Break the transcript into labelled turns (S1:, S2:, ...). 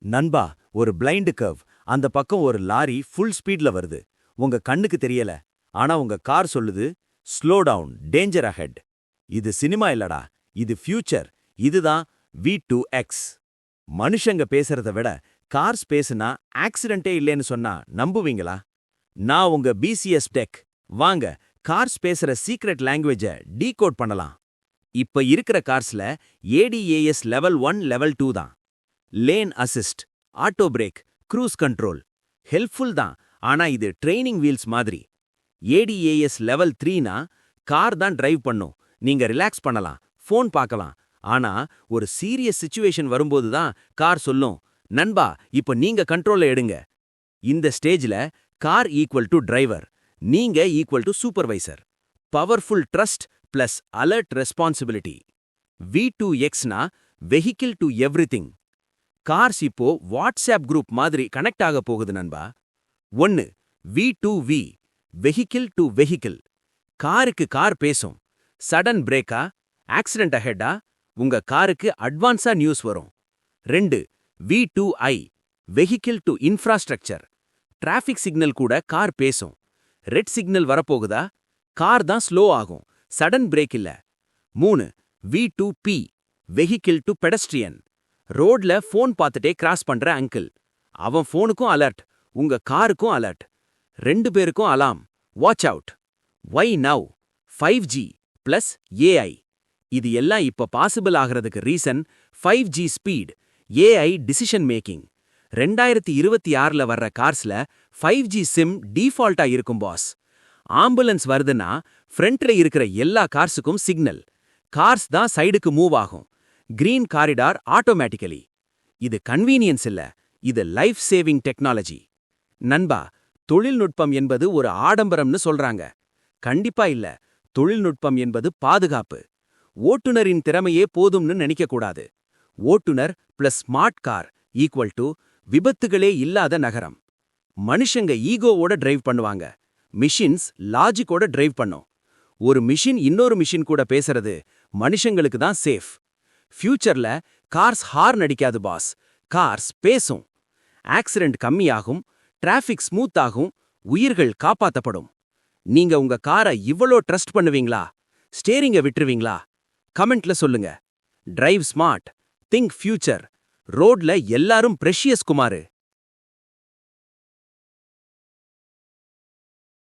S1: நண்பா, ஒரு blind curve. அந்த பக்கம் ஒரு லாரி ஃபுல் ஸ்பீட்ல வருது. உங்க கண்ணுக்கு தெரியல. ஆனா உங்க கார் சொல்லுது, ஸ்லோ டவுன், டேஞ்சர் அஹெட். இது சினிமா இல்லடா, இது ஃபியூச்சர். இதுதான் V2X. மனுஷங்க பேசுறத விட கார்ஸ் பேசுனா ஆக்சிடென்ட்டே இல்லைன்னு சொன்னா நம்புவீங்களா? நான் உங்க BCS டெக். வாங்க, கார்ஸ் பேசுற சீக்ரெட் லாங்குவேஜ டீகோட் பண்ணலாம். இப்ப இருக்கிற கார்ஸ்ல ADAS லெவல் 1, லெவல் 2 தான். Lane assist, auto brake, cruise control helpful தான். ஆனா இது ட்ரெய்னிங் வீல்ஸ் மாதிரி. ADAS லெவல் 3னா கார் தான் டிரைவ் பண்ணும். நீங்க ரிலாக்ஸ் பண்ணலாம், ஃபோன் பார்க்கலாம். ஆனா ஒரு சீரியஸ் சிச்சுவேஷன் வரும்போது தான் கார் சொல்லும், நண்பா இப்ப நீங்க கண்ட்ரோல்ல எடுங்க. இந்த ஸ்டேஜ்ல கார் ஈக்குவல் டு டிரைவர், நீங்க equal to supervisor. Powerful trust plus alert responsibility. V2Xனா வெஹிக்கிள் டு எவ்ரிதிங். கார்ஸ் இப்போ வாட்ஸ்ஆப் குரூப் மாதிரி கனெக்ட் ஆக போகுது நண்பா. 1. V2V, vehicle to vehicle. காருக்கு கார் பேசும். சடன் பிரேக்கா, ஆக்சிடென்ட் அஹெட்டா, உங்க காருக்கு அட்வான்ஸா நியூஸ் வரும். 2. V2I, vehicle to infrastructure. Traffic signal கூட கார் பேசும். ரெட் சிக்னல் வரப்போகுதா, கார் தான் ஸ்லோ ஆகும், சடன் பிரேக் இல்ல. 3. V2P, vehicle to pedestrian. ரோட்ல ஃபோன் பார்த்துட்டே கிராஸ் பண்ற அங்கிள். அவன் ஃபோனுக்கும் அலர்ட், உங்க காருக்கும் அலர்ட். 2 பேருக்கும் alarm, watch out. Why now? 5G plus AI. இது எல்லாம் இப்ப பாசிபிள் ஆகிறதுக்கு reason 5G speed, AI decision making. 2026ல வர்ற கார்ஸ்ல 5G சிம் டிஃபால்ட்டா இருக்கும் பாஸ். ஆம்புலன்ஸ் வருதுன்னா ஃப்ரண்ட்ல இருக்கிற எல்லா கார்ஸுக்கும் சிக்னல். கார்ஸ் தான் சைடுக்கு மூவ் ஆகும். Green corridor automatically. இது கன்வீனியன்ஸ் இல்ல, இது லைஃப் சேவிங் டெக்னாலஜி. நண்பா, தொழில்நுட்பம் என்பது ஒரு ஆடம்பரம்னு சொல்றாங்க. கண்டிப்பா இல்ல. தொழில்நுட்பம் என்பது பாதுகாப்பு. ஓட்டுநரின் திறமையே போதும்னு நினைக்க கூடாது. ஓட்டுநர் plus smart car equal to விபத்துகளே இல்லாத நகரம். மனுஷங்க ஈகோவோட டிரைவ் பண்ணுவாங்க, மிஷின்ஸ் லாஜிக்கோட டிரைவ் பண்ணும். ஒரு மிஷின் இன்னொரு மிஷின் கூட பேசுறது மனுஷங்களுக்கு தான் சேஃப். ஃபியூச்சர்ல கார்ஸ் ஹார்ன் அடிக்காது பாஸ், கார்ஸ் பேசும். ஆக்சிடென்ட் கம்மியாகும், டிராஃபிக் ஸ்மூத் ஆகும், உயிர்கள் காப்பாத்தப்படும். நீங்க உங்க காரை இவ்வளோ ட்ரஸ்ட் பண்ணுவீங்களா? ஸ்டேரிங்க விட்டுருவீங்களா? கமெண்ட்ல சொல்லுங்க. Drive smart, think future. ரோட்ல எல்லாரும் பிரஷியஸ் குமாரு.